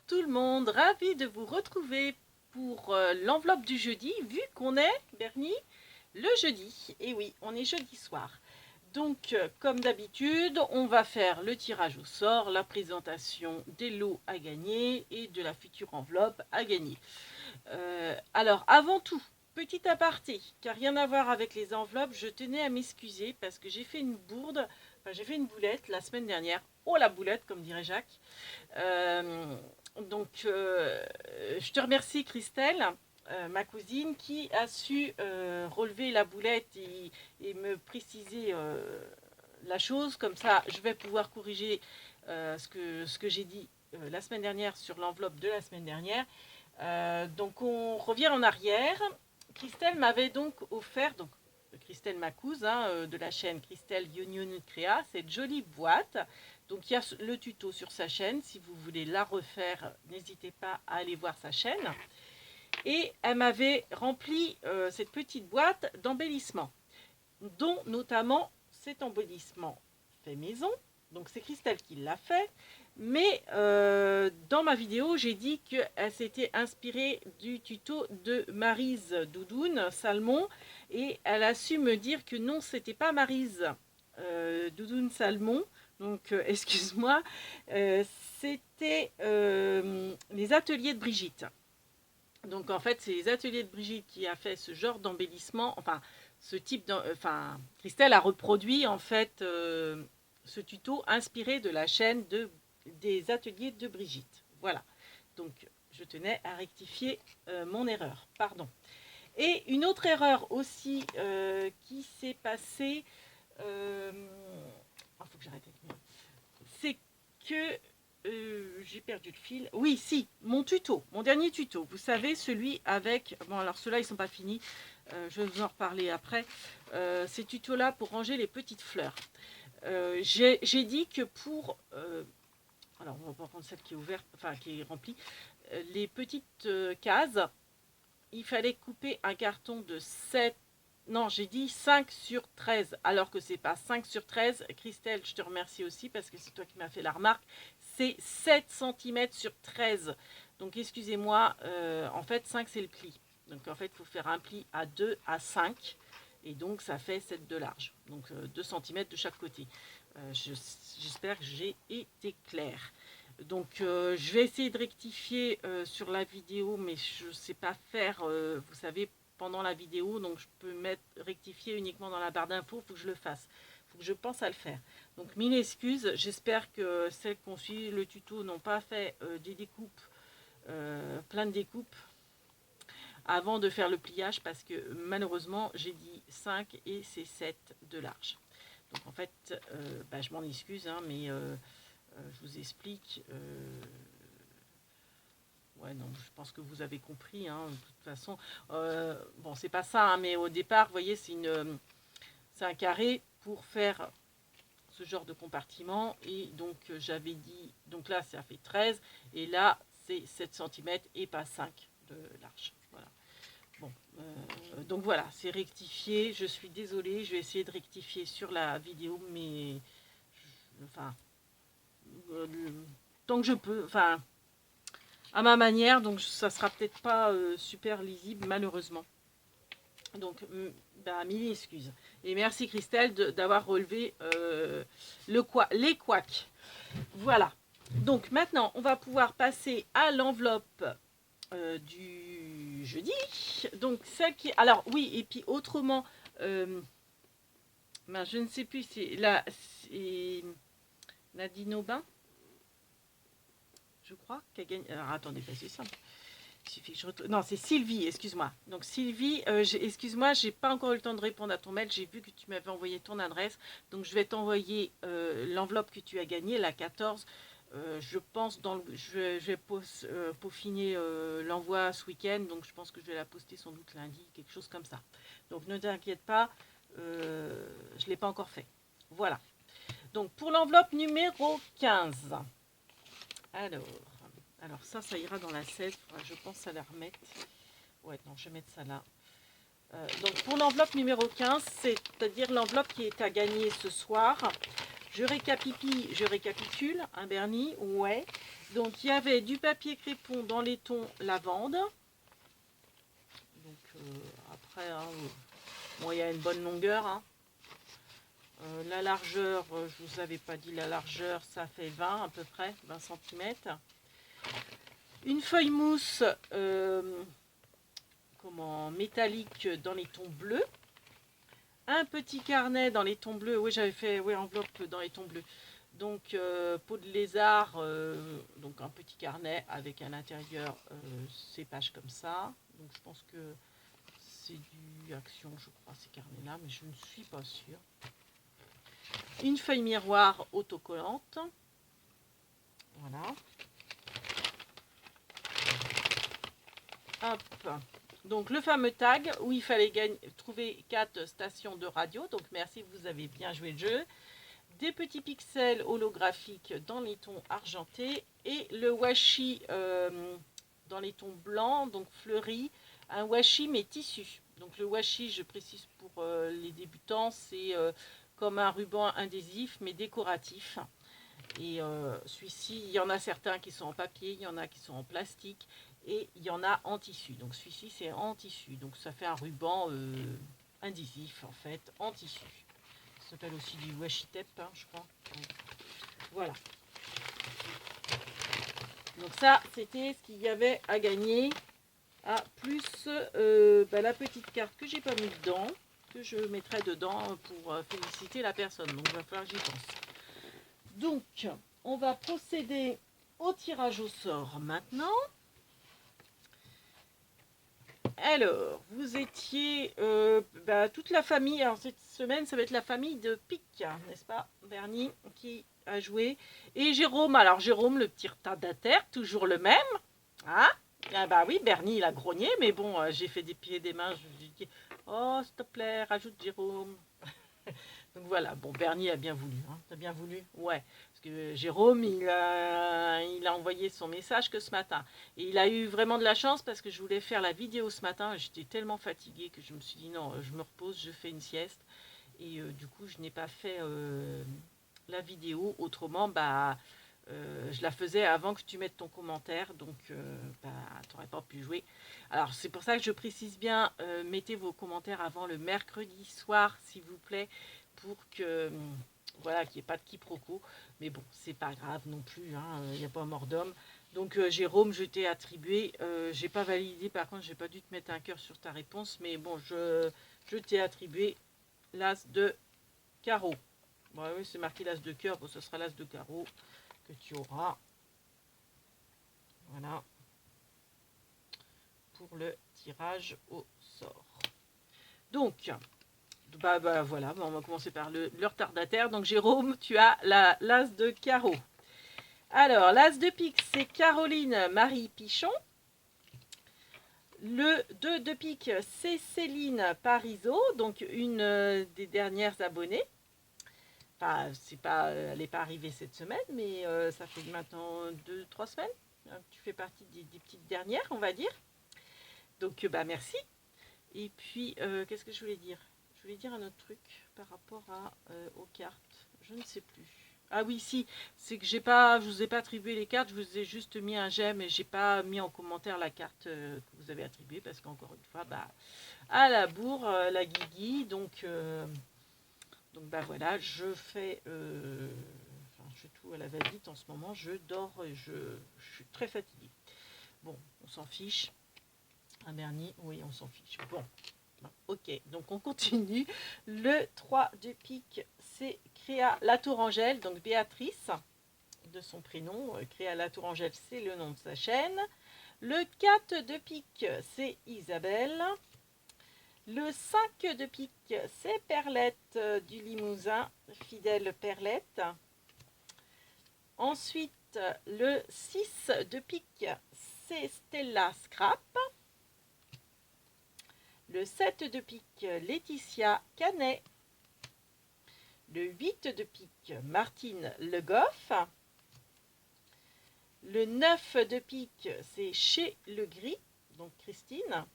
tout le monde, ravi de vous retrouver pour l'enveloppe du jeudi, vu qu'on est, Bernie, le jeudi. Et oui, on est jeudi soir. Donc, comme d'habitude, on va faire le tirage au sort, la présentation des lots à gagner et de la future enveloppe à gagner. Alors, avant tout, petit aparté, qui n'a rien à voir avec les enveloppes, je tenais à m'excuser parce que j'ai fait une bourde, enfin j'ai fait une boulette la semaine dernière. Oh la boulette, comme dirait Jacques. Je te remercie Christelle, ma cousine, qui a su relever la boulette et me préciser la chose. Comme ça, je vais pouvoir corriger ce que j'ai dit la semaine dernière sur l'enveloppe de la semaine dernière. Donc on revient en arrière. Christelle m'avait donc offert, donc Christelle ma cousine de la chaîne Christelle Union Créa, cette jolie boîte. Donc il y a le tuto sur sa chaîne, si vous voulez la refaire, n'hésitez pas à aller voir sa chaîne. Et elle m'avait rempli cette petite boîte d'embellissements, dont notamment cet embellissement fait maison. Donc c'est Christelle qui l'a fait. Mais dans ma vidéo, j'ai dit qu'elle s'était inspirée du tuto de Maryse Doudoune Salmon. Et elle a su me dire que non, c'était pas Maryse Doudoune Salmon. Donc, excuse-moi, c'était les ateliers de Brigitte. Donc, en fait, c'est les ateliers de Brigitte qui a fait ce genre d'embellissement. Enfin, ce type enfin, Christelle a reproduit, en fait, ce tuto inspiré de la chaîne des ateliers de Brigitte. Voilà. Donc, je tenais à rectifier mon erreur. Pardon. Et une autre erreur aussi qui s'est passée... faut que j'arrête avec moi. C'est que j'ai perdu le fil. Oui, si, mon tuto, mon dernier tuto. Vous savez, celui avec... Bon, alors ceux-là, ils ne sont pas finis. Je vais vous en reparler après. Ces tutos-là pour ranger les petites fleurs. J'ai dit que pour... alors, on va prendre celle qui est ouverte, enfin, qui est remplie. Les petites cases, il fallait couper un carton de 7... Non, j'ai dit 5 sur 13, alors que c'est pas 5 sur 13. Christelle, je te remercie aussi parce que c'est toi qui m'as fait la remarque. C'est 7 cm sur 13. Donc, excusez-moi, en fait, 5, c'est le pli. Donc, en fait, il faut faire un pli à 2, à 5. Et donc, ça fait 7 de large. Donc, 2 cm de chaque côté. J'espère que j'ai été claire. Donc, je vais essayer de rectifier sur la vidéo, mais je ne sais pas faire, vous savez, pendant la vidéo, donc je peux rectifier uniquement dans la barre d'infos, il faut que je le fasse. Il faut que je pense à le faire. Donc, mille excuses. J'espère que celles qui ont suivi le tuto n'ont pas fait des découpes, plein de découpes, avant de faire le pliage, parce que malheureusement, j'ai dit 5 et c'est 7 de large. Donc, en fait, je m'en excuse, hein, mais je vous explique... Ouais, non, je pense que vous avez compris, hein, de toute façon. Bon, c'est pas ça, hein, mais au départ, vous voyez, c'est un carré pour faire ce genre de compartiment. Et donc, j'avais dit, donc là, ça fait 13. Et là, c'est 7 cm et pas 5 de large. Voilà. Bon, donc voilà, c'est rectifié. Je suis désolée, je vais essayer de rectifier sur la vidéo, mais... Enfin... tant que je peux... Enfin... à ma manière, donc ça sera peut-être pas super lisible malheureusement. Donc, mille excuses. Et merci Christelle d'avoir relevé les couacs. Voilà. Donc maintenant, on va pouvoir passer à l'enveloppe du jeudi. Donc celle qui... Alors oui, et puis autrement, je ne sais plus, c'est Nadine Aubin, je crois, qui a gagné. Alors attendez, c'est simple. Il suffit que je retrouve... Non, c'est Sylvie, excuse-moi. Donc Sylvie, excuse-moi, j'ai pas encore eu le temps de répondre à ton mail. J'ai vu que tu m'avais envoyé ton adresse. Donc je vais t'envoyer l'enveloppe que tu as gagnée, la 14. Je pense, je vais peaufiner l'envoi ce week-end. Donc je pense que je vais la poster sans doute lundi, quelque chose comme ça. Donc ne t'inquiète pas, je ne l'ai pas encore fait. Voilà. Donc pour l'enveloppe numéro 15. Alors ça ira dans la 16, je pense à la remettre. Ouais, non, je vais mettre ça là. Donc pour l'enveloppe numéro 15, c'est-à-dire l'enveloppe qui est à gagner ce soir. Je récapitule, hein, Bernie, ouais. Donc il y avait du papier crépon dans les tons lavande. Donc après, hein, bon, il y a une bonne longueur. Hein. La largeur, je ne vous avais pas dit la largeur, ça fait 20 à peu près, 20 cm. Une feuille mousse métallique dans les tons bleus. Un petit carnet dans les tons bleus. Oui, j'avais fait enveloppe dans les tons bleus. Donc peau de lézard, donc un petit carnet avec à l'intérieur ces pages comme ça. Donc je pense que c'est du Action, je crois, ces carnets-là, mais je ne suis pas sûre. Une feuille miroir autocollante. Voilà. Hop. Donc le fameux tag où il fallait trouver 4 stations de radio. Donc merci, vous avez bien joué le jeu. Des petits pixels holographiques dans les tons argentés et le washi dans les tons blancs, donc fleuri. Un washi mais tissu. Donc le washi, je précise pour les débutants, c'est comme un ruban adhésif mais décoratif. Et celui-ci, il y en a certains qui sont en papier, il y en a qui sont en plastique et il y en a en tissu. Donc celui-ci, c'est en tissu. Donc ça fait un ruban adhésif en fait, en tissu. Ça s'appelle aussi du washi tape, hein, je crois. Voilà. Donc ça, c'était ce qu'il y avait à gagner. Ah, plus la petite carte que j'ai pas mis dedans, que je mettrai dedans pour féliciter la personne. Donc il va falloir que j'y pense. Donc, on va procéder au tirage au sort maintenant. Alors, vous étiez toute la famille. Alors cette semaine, ça va être la famille de Pic, n'est-ce pas, Bernie, qui a joué. Et Jérôme, alors Jérôme, le petit retardataire, toujours le même. Hein? Ah bah oui, Bernie, il a grogné, mais bon, j'ai fait des pieds et des mains. Je lui ai dit, oh, s'il te plaît, rajoute Jérôme. Donc voilà, bon, Bernie a bien voulu. Hein. T'as bien voulu? Ouais. Parce que Jérôme, il a envoyé son message que ce matin. Et il a eu vraiment de la chance parce que je voulais faire la vidéo ce matin. J'étais tellement fatiguée que je me suis dit non, je me repose, je fais une sieste. Et du coup, je n'ai pas fait la vidéo. Autrement, je la faisais avant que tu mettes ton commentaire. Donc, tu n'aurais pas pu jouer. Alors, c'est pour ça que je précise bien, mettez vos commentaires avant le mercredi soir, s'il vous plaît. Pour que voilà, qu'il n'y ait pas de quiproquo, mais bon, c'est pas grave non plus, il n'y a pas mort d'homme. Donc Jérôme, je t'ai attribué, j'ai pas validé, par contre j'ai pas dû te mettre un cœur sur ta réponse, mais bon, je t'ai attribué l'as de carreau. Bon, oui, c'est marqué l'as de cœur, bon, ce sera l'as de carreau que tu auras. Voilà, pour le tirage au sort. Donc, voilà, on va commencer par le retardataire. Donc Jérôme, tu as l'as de carreau. Alors, l'as de pique, c'est Caroline Marie Pichon. Le 2 de pique, c'est Céline Parizeau, donc une des dernières abonnées. Enfin, elle n'est pas arrivée cette semaine, mais ça fait maintenant 2-3 semaines. Tu fais partie des petites dernières, on va dire. Donc, merci. Et puis, qu'est-ce que je voulais dire? Je voulais dire un autre truc par rapport aux cartes. Je ne sais plus. Ah oui, si, c'est que je vous ai pas attribué les cartes, je vous ai juste mis un j'aime et j'ai pas mis en commentaire la carte que vous avez attribuée parce qu'encore une fois, à la bourre, la guigui, donc voilà, je fais, je fais tout à la va-vite en ce moment, je dors et je suis très fatiguée. Bon, on s'en fiche. Un dernier, oui, on s'en fiche. Bon. Ok, donc on continue. Le 3 de pique, c'est Créa Latourangelle, donc Béatrice, de son prénom. Créa Latourangelle, c'est le nom de sa chaîne. Le 4 de pique, c'est Isabelle. Le 5 de pique, c'est Perlette du Limousin, fidèle Perlette. Ensuite, le 6 de pique, c'est Stella Scrap. Le 7 de pique, Laetitia Canet. Le 8 de pique, Martine Le Goff. Le 9 de pique, c'est Chez Le Gris, donc Christine.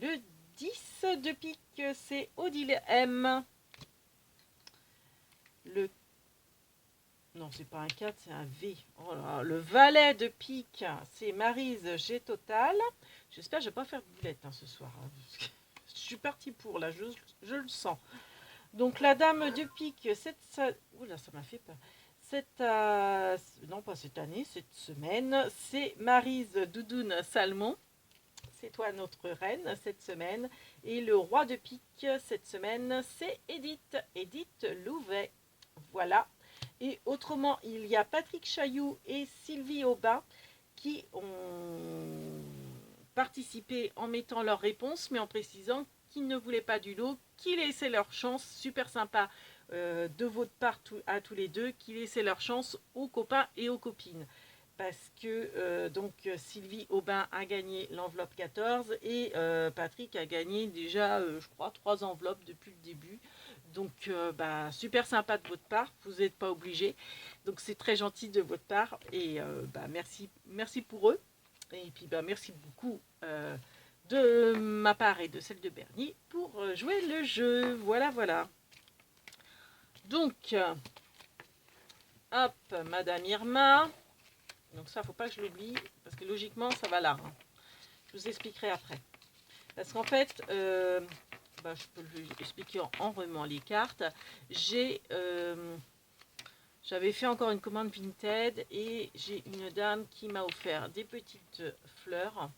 Le 10 de pique, c'est Odile M. Le Non, c'est pas un 4, c'est un V. Oh là, le valet de pique, c'est Maryse G Total. J'espère que je vais pas faire de boulette ce soir. Je suis partie pour, là, je le sens. Donc la dame de pique, oula, ça m'a fait peur. Non, pas cette année, cette semaine, c'est Maryse Doudoune Salmon. C'est toi notre reine cette semaine. Et le roi de pique cette semaine, c'est Edith Louvet. Voilà. Et autrement, il y a Patrick Chailloux et Sylvie Aubin qui ont participé en mettant leurs réponses, mais en précisant qu'ils ne voulaient pas du lot, qu'ils laissaient leur chance, super sympa de votre part à tous les deux, qu'ils laissaient leur chance aux copains et aux copines. Parce que Sylvie Aubin a gagné l'enveloppe 14 et Patrick a gagné déjà, je crois, 3 enveloppes depuis le début. Donc, super sympa de votre part, vous n'êtes pas obligés. Donc, c'est très gentil de votre part et merci pour eux. Et puis, merci beaucoup de ma part et de celle de Bernie pour jouer le jeu. Voilà, voilà. Donc, hop, Madame Irma. Donc ça, faut pas que je l'oublie, parce que logiquement, ça va là. Hein. Je vous expliquerai après. Parce qu'en fait, je peux l'expliquer en remuant les cartes. J'avais fait encore une commande Vinted et j'ai une dame qui m'a offert des petites fleurs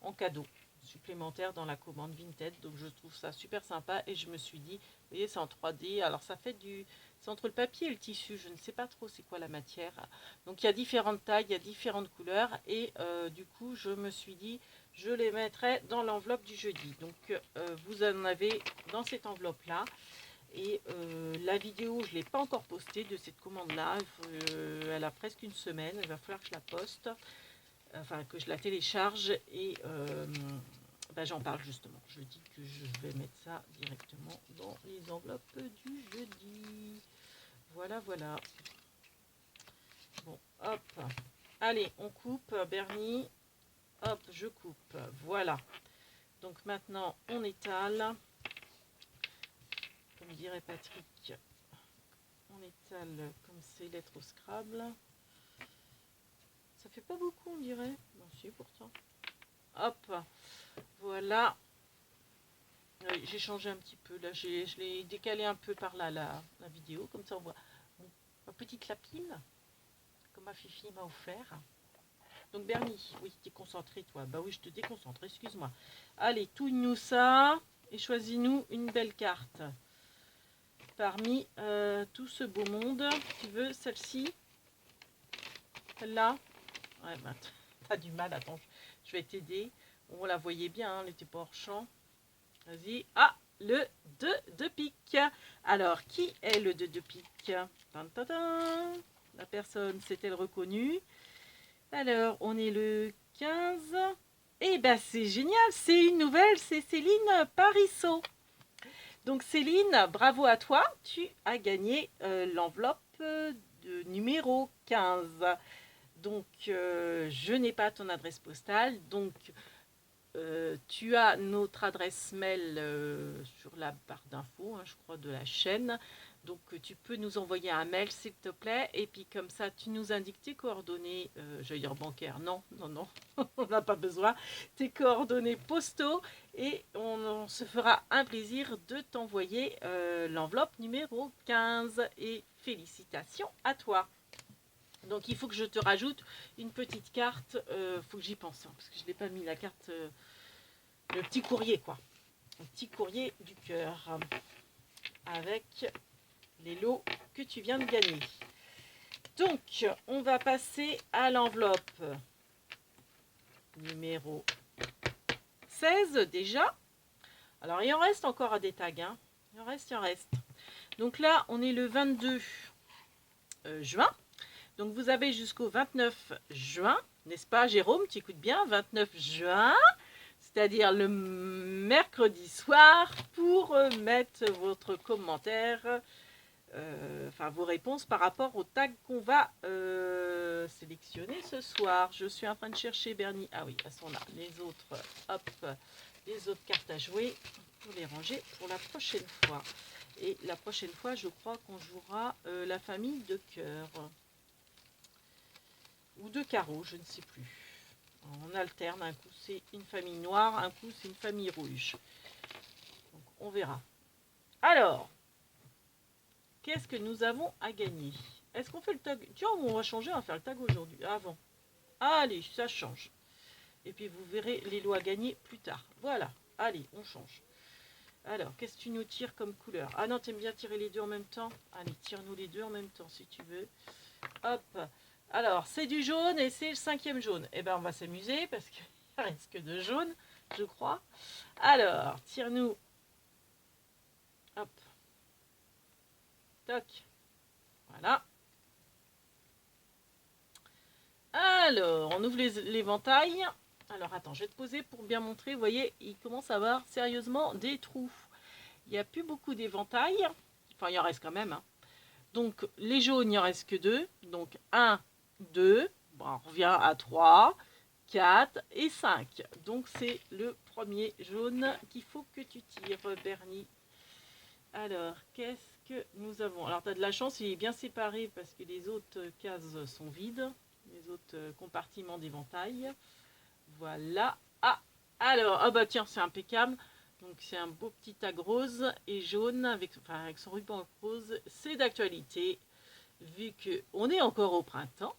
en cadeau supplémentaire dans la commande Vinted. Donc je trouve ça super sympa et je me suis dit, vous voyez, c'est en 3D. Alors ça fait c'est entre le papier et le tissu. Je ne sais pas trop c'est quoi la matière. Donc il y a différentes tailles, il y a différentes couleurs et du coup je me suis dit, je les mettrai dans l'enveloppe du jeudi. Donc vous en avez dans cette enveloppe là. Et la vidéo, je ne l'ai pas encore postée de cette commande-là. Elle a presque une semaine. Il va falloir que je la poste. Enfin, que je la télécharge. Et j'en parle justement. Je dis que je vais mettre ça directement dans les enveloppes du jeudi. Voilà, voilà. Bon, hop. Allez, on coupe. Bernie. Hop, je coupe. Voilà. Donc maintenant, on étale. Comme dirait Patrick, on étale comme ces lettres au Scrabble. Ça fait pas beaucoup, on dirait. Non, si, pourtant. Hop, voilà. J'ai changé un petit peu. Là, je l'ai décalé un peu par là, la vidéo. Comme ça, on voit ma petite lapine que ma Fifi m'a offert. Donc, Bernie, oui, t'es concentré, toi. Bah oui, je te déconcentre, excuse-moi. Allez, touille-nous ça et choisis-nous une belle carte. Parmi tout ce beau monde, tu veux celle-ci? Celle-là? Ouais, t'as du mal, attends, je vais t'aider. On la voyait bien, hein, elle n'était pas hors champ. Vas-y. Ah, le 2 de pique. Alors, qui est le 2 de pique? La personne s'est-elle reconnue? Alors, on est le 15. Eh ben, c'est génial, c'est une nouvelle, c'est Céline Parisot. Donc Céline, bravo à toi, tu as gagné l'enveloppe de numéro 15. Donc je n'ai pas ton adresse postale, donc tu as notre adresse mail sur la barre d'infos, hein, je crois, de la chaîne. Donc tu peux nous envoyer un mail s'il te plaît, et puis comme ça tu nous indiques tes coordonnées, j'allais dire bancaires, non, on n'a pas besoin, tes coordonnées postaux, et on se fera un plaisir de t'envoyer l'enveloppe numéro 15, et félicitations à toi. Donc il faut que je te rajoute une petite carte, faut que j'y pense, hein, parce que je n'ai pas mis la carte, le petit courrier quoi, le petit courrier du cœur, avec les lots que tu viens de gagner. Donc, on va passer à l'enveloppe numéro 16 déjà. Alors, il en reste encore à des tags. Hein. Il en reste. Donc là, on est le 22 juin. Donc, vous avez jusqu'au 29 juin, n'est-ce pas, Jérôme? Tu écoutes bien, 29 juin, c'est-à-dire le mercredi soir, pour mettre votre commentaire, vos réponses par rapport au tag qu'on va sélectionner ce soir. Je suis en train de chercher Bernie. Ah oui, elles sont là. Les autres, hop, les autres cartes à jouer pour les ranger pour la prochaine fois. Et la prochaine fois, je crois qu'on jouera la famille de cœur. Ou de carreaux, je ne sais plus. On alterne, un coup c'est une famille noire, un coup c'est une famille rouge. Donc on verra. Alors, qu'est-ce que nous avons à gagner? Est-ce qu'on fait le tag? Tiens, on va changer, on va faire le tag aujourd'hui, avant. Allez, ça change. Et puis vous verrez les lots à gagner plus tard. Voilà, allez, on change. Alors, qu'est-ce que tu nous tires comme couleur? Ah non, t'aimes bien tirer les deux en même temps? Allez, tire-nous les deux en même temps si tu veux. Hop. Alors, c'est du jaune et c'est le 5e jaune. Eh bien, on va s'amuser parce qu'il ne reste que 2 jaunes, je crois. Alors, tire-nous. Hop. Toc. Voilà. Alors, on ouvre l'éventail. Alors, attends, je vais te poser pour bien montrer. Vous voyez, il commence à avoir sérieusement des trous. Il n'y a plus beaucoup d'éventails. Enfin, il en reste quand même. Hein. Donc, les jaunes, il n'y en reste que 2. Donc, 1, 2. Bon, on revient à 3, 4 et 5. Donc, c'est le premier jaune qu'il faut que tu tires, Bernie. Alors, qu'est-ce que nous avons? Alors, tu as de la chance, il est bien séparé parce que les autres cases sont vides. Les autres compartiments d'éventail. Voilà. Ah, alors, ah bah tiens, c'est impeccable. Donc c'est un beau petit tag rose et jaune avec son ruban rose. C'est d'actualité vu qu'on est encore au printemps.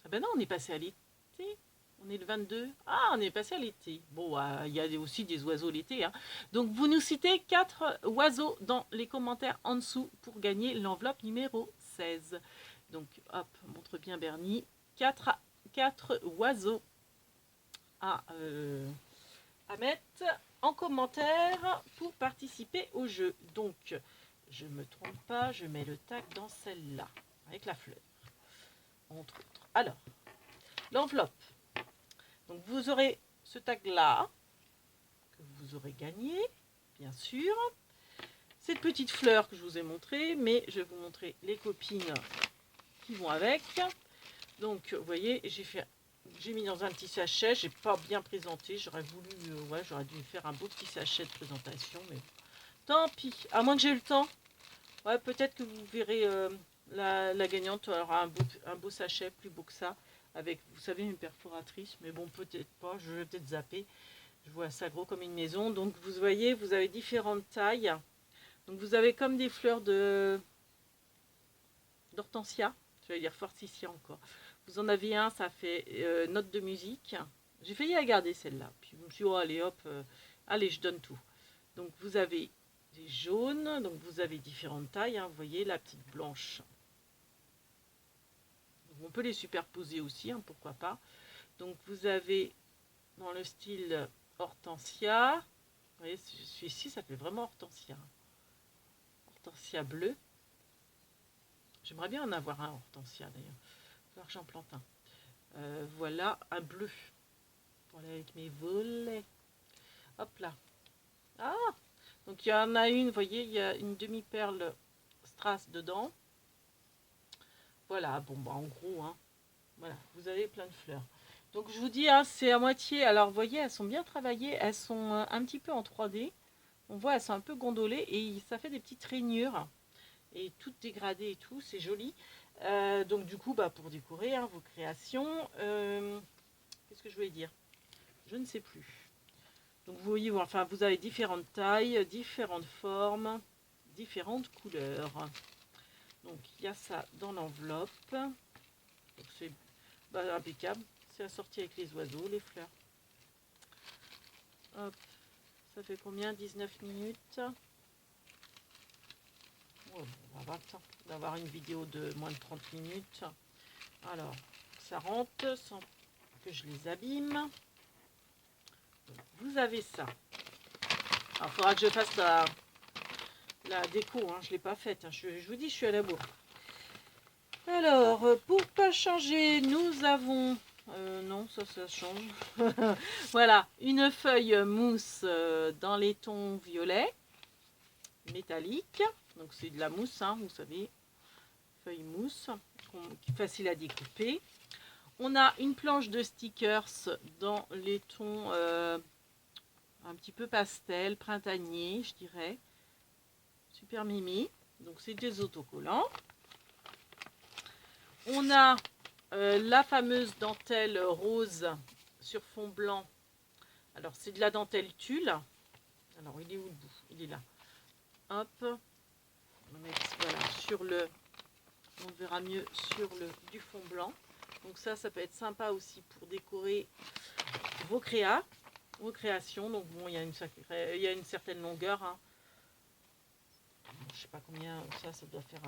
Ah ben non, on est passé à l'été. On est le 22. Ah, on est passé à l'été. Bon, il y a aussi des oiseaux l'été. Hein. Donc vous nous citez 4 oiseaux dans les commentaires en dessous pour gagner l'enveloppe numéro 16. Donc hop, montre bien Bernie. 4 oiseaux à mettre en commentaire pour participer au jeu. Donc, je ne me trompe pas, je mets le tag dans celle-là, avec la fleur, entre autres. Alors, l'enveloppe. Donc, vous aurez ce tag-là, que vous aurez gagné, bien sûr. Cette petite fleur que je vous ai montrée, mais je vais vous montrer les copines qui vont avec. Donc, vous voyez, j'ai mis dans un petit sachet, j'ai pas bien présenté, j'aurais voulu, j'aurais dû faire un beau petit sachet de présentation, mais tant pis, à moins que j'ai eu le temps. Ouais, peut-être que vous verrez la gagnante aura un beau sachet, plus beau que ça, avec, vous savez, une perforatrice, mais bon, peut-être pas, je vais peut-être zapper. Je vois ça gros comme une maison, donc vous voyez, vous avez différentes tailles. Donc vous avez comme des fleurs d'hortensia, je vais dire forsythia encore. Vous en avez un, ça fait note de musique. J'ai failli la garder celle-là. Puis je me suis dit, oh, allez hop, allez, je donne tout. Donc vous avez des jaunes, donc vous avez différentes tailles. Hein, vous voyez la petite blanche. Donc, on peut les superposer aussi, hein, pourquoi pas. Donc vous avez dans le style hortensia. Vous voyez, celui-ci, ça fait vraiment hortensia. Hortensia bleu. J'aimerais bien en avoir un hortensia d'ailleurs. J'en plante un. Voilà un bleu pour aller avec mes volets. Hop là. Ah, donc il y en a une, vous voyez, il y a une demi-perle strass dedans. Voilà, bon bah en gros, hein, voilà, vous avez plein de fleurs. Donc je vous dis, hein, c'est à moitié. Alors vous voyez, elles sont bien travaillées, elles sont un petit peu en 3D. On voit, elles sont un peu gondolées et ça fait des petites rainures et toutes dégradées et tout, c'est joli. Donc du coup, bah, pour décorer hein, vos créations, qu'est-ce que je voulais dire? Je ne sais plus. Donc vous voyez, enfin vous avez différentes tailles, différentes formes, différentes couleurs. Donc il y a ça dans l'enveloppe. C'est impeccable. C'est assorti avec les oiseaux, les fleurs. Hop. Ça fait combien? 19 minutes. Oh, on va avoir le temps d'avoir une vidéo de moins de 30 minutes. Alors, ça rentre sans que je les abîme. Donc, vous avez ça. Alors, il faudra que je fasse la déco. Hein. Je ne l'ai pas faite. Hein. Je vous dis, je suis à la bourre. Alors, pour pas changer, nous avons... non, ça change. Voilà, une feuille mousse dans les tons violets, métallique. Donc c'est de la mousse, hein, vous savez, feuille mousse, qui est facile à découper. On a une planche de stickers dans les tons un petit peu pastel, printanier, je dirais. Super Mimi. Donc c'est des autocollants. On a la fameuse dentelle rose sur fond blanc. Alors c'est de la dentelle tulle. Alors il est où le bout? Il est là. Hop. On va mettre voilà, sur le... On verra mieux sur le du fond blanc. Donc ça peut être sympa aussi pour décorer vos créations. Donc bon, il y a une certaine longueur. Hein. Je sais pas combien ça doit faire.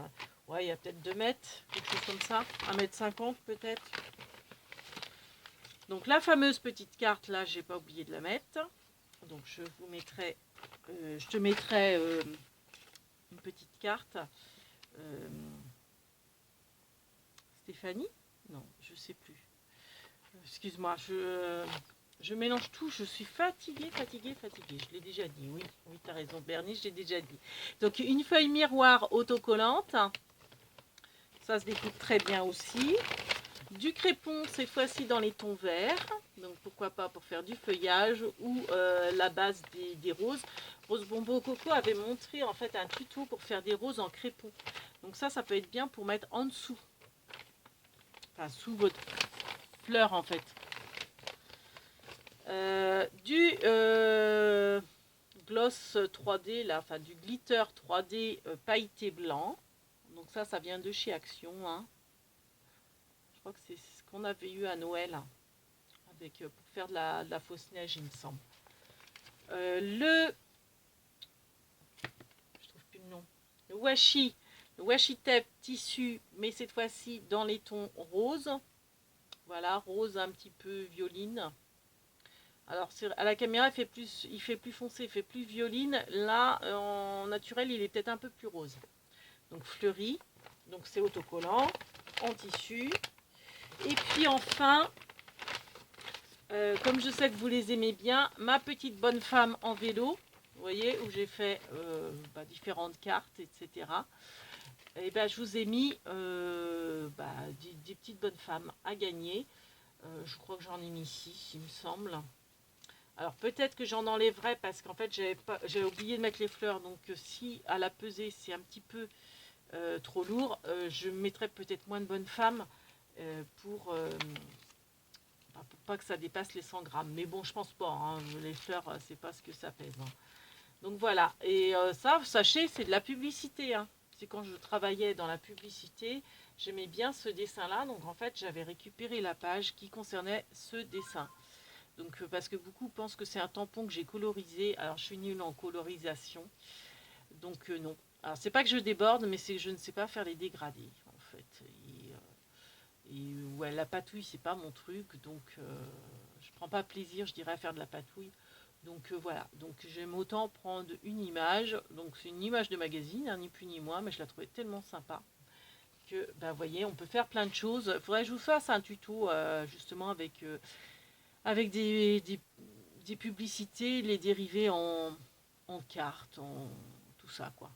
Ouais, il y a peut-être 2 mètres, quelque chose comme ça. 1,50 m peut-être. Donc la fameuse petite carte là, j'ai pas oublié de la mettre. Donc je vous mettrai, je te mettrai une petite carte. Stéphanie? Non, je sais plus. Excuse-moi, je mélange tout. Je suis fatiguée. Je l'ai déjà dit. Oui, tu as raison, Bernie, je l'ai déjà dit. Donc une feuille miroir autocollante. Ça se découpe très bien aussi. Du crépon, cette fois-ci dans les tons verts. Donc pourquoi pas pour faire du feuillage ou la base des roses. Rose Bombo Coco avait montré en fait un tuto pour faire des roses en crépon. Donc ça peut être bien pour mettre en dessous. Enfin, sous votre fleur en fait. Du gloss 3D, là, enfin du glitter 3D pailleté blanc. Donc ça vient de chez Action. Hein. Je crois que c'est ce qu'on avait eu à Noël avec, pour faire de la fausse neige, il me semble. Je trouve plus le nom. Le washi tape tissu, mais cette fois-ci dans les tons roses. Voilà, rose un petit peu violine. Alors à la caméra il fait plus foncé, il fait plus violine. Là en naturel il est peut-être un peu plus rose. Donc fleuri, donc c'est autocollant, en tissu. Et puis enfin, comme je sais que vous les aimez bien, ma petite bonne femme en vélo. Vous voyez où j'ai fait différentes cartes, etc. Et ben je vous ai mis des petites bonnes femmes à gagner. Je crois que j'en ai mis 6, il me semble. Alors peut-être que j'en enlèverai parce qu'en fait j'avais oublié de mettre les fleurs. Donc si à la pesée c'est un petit peu trop lourd, je mettrai peut-être moins de bonnes femmes pour pas que ça dépasse les 100 grammes. Mais bon, je pense pas. Hein, les fleurs, c'est pas ce que ça pèse. Hein. Donc voilà. Et ça, sachez, c'est de la publicité. Hein. C'est quand je travaillais dans la publicité, j'aimais bien ce dessin-là. Donc en fait, j'avais récupéré la page qui concernait ce dessin. Donc parce que beaucoup pensent que c'est un tampon que j'ai colorisé. Alors je suis nulle en colorisation. Donc non. Alors c'est pas que je déborde, mais c'est que je ne sais pas faire les dégradés en fait. Et ouais, la patouille c'est pas mon truc, donc je prends pas plaisir, je dirais, à faire de la patouille. Donc voilà. Donc j'aime autant prendre une image. Donc c'est une image de magazine, hein, ni plus ni moins, mais je la trouvais tellement sympa que vous voyez, on peut faire plein de choses. Il faudrait que je vous fasse un tuto justement avec des publicités, les dérivés en cartes, en tout ça quoi.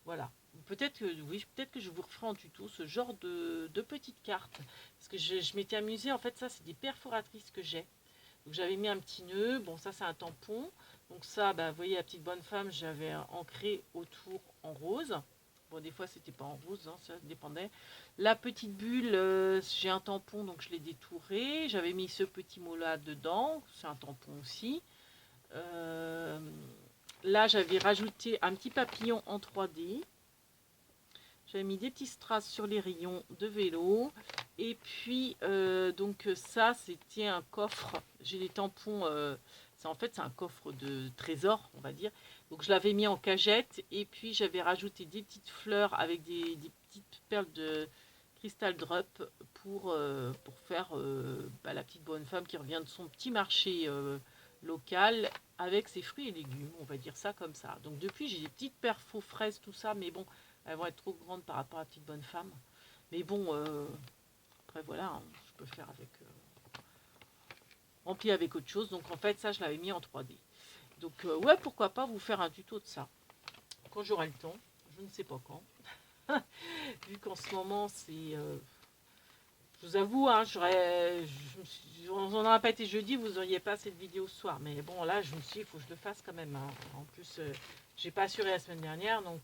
Voilà. Peut-être que oui, peut-être que je vous referai en tuto ce genre de petites cartes. Parce que je m'étais amusée, en fait, ça c'est des perforatrices que j'ai. Donc j'avais mis un petit nœud, bon ça c'est un tampon. Donc ça, vous voyez la petite bonne femme, j'avais ancré autour en rose. Bon des fois c'était pas en rose, hein, ça dépendait. La petite bulle, j'ai un tampon donc je l'ai détouré. J'avais mis ce petit mot là dedans, c'est un tampon aussi. Là j'avais rajouté un petit papillon en 3D. J'avais mis des petits strass sur les rayons de vélo. Et puis, donc ça, c'était un coffre. J'ai des tampons. En fait, c'est un coffre de trésor, on va dire. Donc, je l'avais mis en cagette. Et puis, j'avais rajouté des petites fleurs avec des petites perles de cristal drop pour faire la petite bonne femme qui revient de son petit marché local avec ses fruits et légumes. On va dire ça comme ça. Donc, depuis, j'ai des petites perfos fraises, tout ça. Mais bon... Elles vont être trop grandes par rapport à la petite bonne femme. Mais bon, après voilà, hein, je peux faire avec... rempli avec autre chose. Donc en fait, ça, je l'avais mis en 3D. Donc ouais, pourquoi pas vous faire un tuto de ça. Quand j'aurai le temps. Je ne sais pas quand. Vu qu'en ce moment, c'est... Je vous avoue, hein, on n'en a pas été jeudi, vous n'auriez pas cette vidéo ce soir. Mais bon, là, je me suis dit, il faut que je le fasse quand même. Hein. En plus, j'ai pas assuré la semaine dernière, donc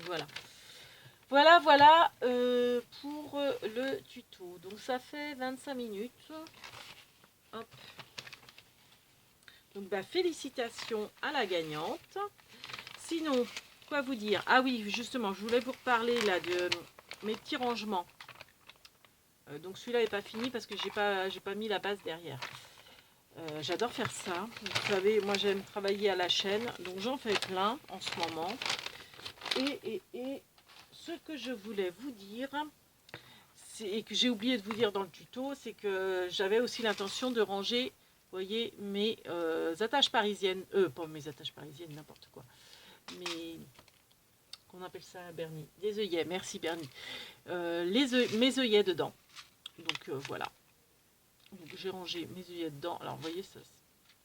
voilà. Voilà pour le tuto. Donc ça fait 25 minutes. Hop. Donc félicitations à la gagnante. Sinon, quoi vous dire? Ah oui, justement, je voulais vous reparler là de mes petits rangements. Donc celui-là n'est pas fini parce que j'ai pas mis la base derrière. J'adore faire ça. Vous savez, moi j'aime travailler à la chaîne, donc j'en fais plein en ce moment. Et ce que je voulais vous dire, et que j'ai oublié de vous dire dans le tuto, c'est que j'avais aussi l'intention de ranger, vous voyez, mes attaches parisiennes, pas mes attaches parisiennes, n'importe quoi, mais qu'on appelle ça, Bernie, des œillets, merci Bernie, mes œillets dedans. Donc voilà. Donc j'ai rangé mes œillets dedans. Alors vous voyez, ça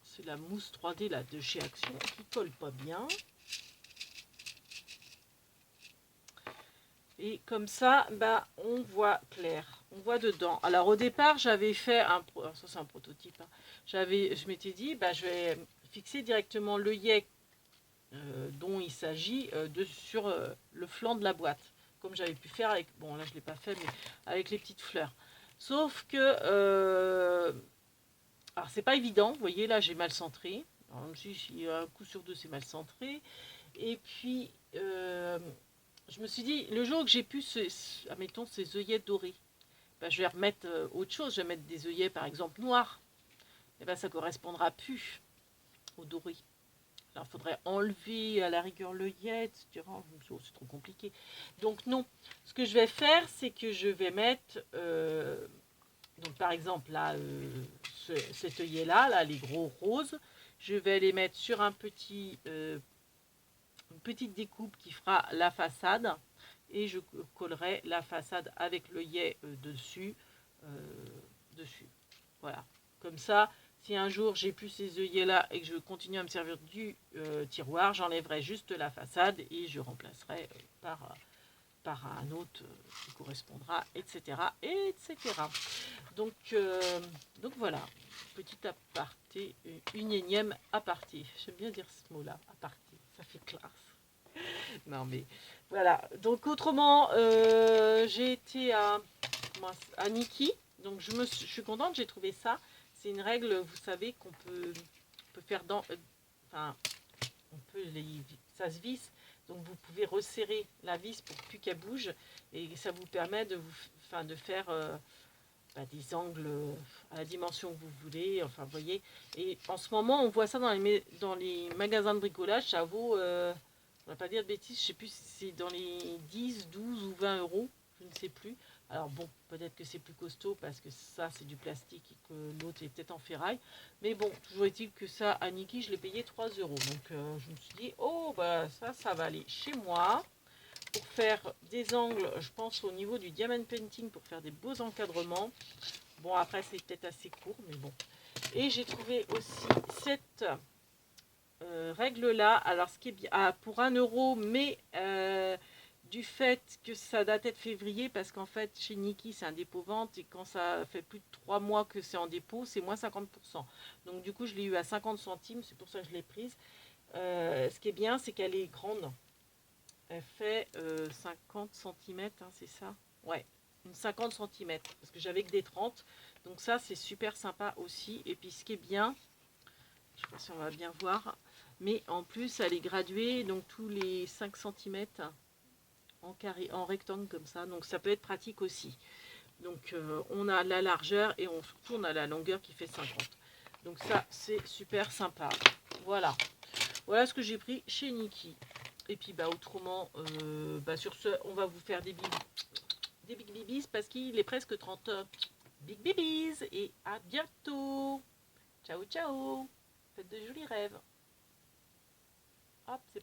c'est la mousse 3D là de chez Action qui colle pas bien. Et comme ça, on voit clair, on voit dedans. Alors au départ, j'avais fait ça c'est un prototype. Hein. Je m'étais dit, je vais fixer directement l'œillet dont il s'agit sur le flanc de la boîte, comme j'avais pu faire avec. Bon là je l'ai pas fait, mais avec les petites fleurs. Sauf que alors c'est pas évident. Vous voyez là, j'ai mal centré. Alors, même si un coup sur deux c'est mal centré. Et puis je me suis dit, le jour que j'ai pu, admettons, ces œillets dorés, je vais remettre autre chose. Je vais mettre des œillets, par exemple, noirs. Et ça correspondra plus au doré. Alors, il faudrait enlever à la rigueur l'œillet, etc. Oh, c'est trop compliqué. Donc, non. Ce que je vais faire, c'est que je vais mettre, donc par exemple, là, cet œillet-là, là, les gros roses, je vais les mettre sur une petite découpe qui fera la façade et je collerai la façade avec l'œillet dessus. Voilà. Comme ça, si un jour j'ai plus ces œillets là et que je continue à me servir du tiroir, j'enlèverai juste la façade et je remplacerai par un autre qui correspondra, etc. etc. Donc voilà, petit aparté, une énième aparté. J'aime bien dire ce mot-là, aparté, ça fait classe. Non mais voilà, donc autrement, j'ai été à Niki, donc je suis contente, j'ai trouvé ça. C'est une règle, vous savez, qu'on peut faire dans... Enfin, ça se visse, donc vous pouvez resserrer la vis pour plus qu'elle bouge, et ça vous permet de faire des angles à la dimension que vous voulez, enfin vous voyez. Et en ce moment, on voit ça dans les magasins de bricolage, ça vaut, on va pas dire de bêtises, je sais plus si c'est dans les 10, 12 ou 20 euros, je ne sais plus. Alors bon, peut-être que c'est plus costaud parce que ça c'est du plastique et que l'autre est peut-être en ferraille. Mais bon, toujours est-il que ça, à Niki, je l'ai payé 3 euros. Donc je me suis dit, oh ça va aller chez moi. Pour faire des angles, je pense au niveau du diamond painting, pour faire des beaux encadrements. Bon, après c'est peut-être assez court, mais bon. Et j'ai trouvé aussi cette règle-là. Alors ce qui est bien, pour 1 euro, mais... du fait que ça datait de février, parce qu'en fait chez Niki c'est un dépôt-vente et quand ça fait plus de 3 mois que c'est en dépôt, c'est moins 50%. Donc du coup je l'ai eu à 50 centimes, c'est pour ça que je l'ai prise. Ce qui est bien, c'est qu'elle est grande. Elle fait 50 cm, hein, c'est ça? Ouais, une 50 cm, parce que j'avais que des 30. Donc ça c'est super sympa aussi. Et puis ce qui est bien, je sais pas si on va bien voir, mais en plus elle est graduée, donc tous les 5 cm en carré, en rectangle comme ça, donc ça peut être pratique aussi. Donc on a la largeur et on tourne à la longueur qui fait 50. Donc ça c'est super sympa. Voilà ce que j'ai pris chez Niki. Et puis autrement, sur ce, on va vous faire des big bibis parce qu'il est presque 30 heures. Big bibis et à bientôt. Ciao ciao. Faites de jolis rêves. Hop, c'est pas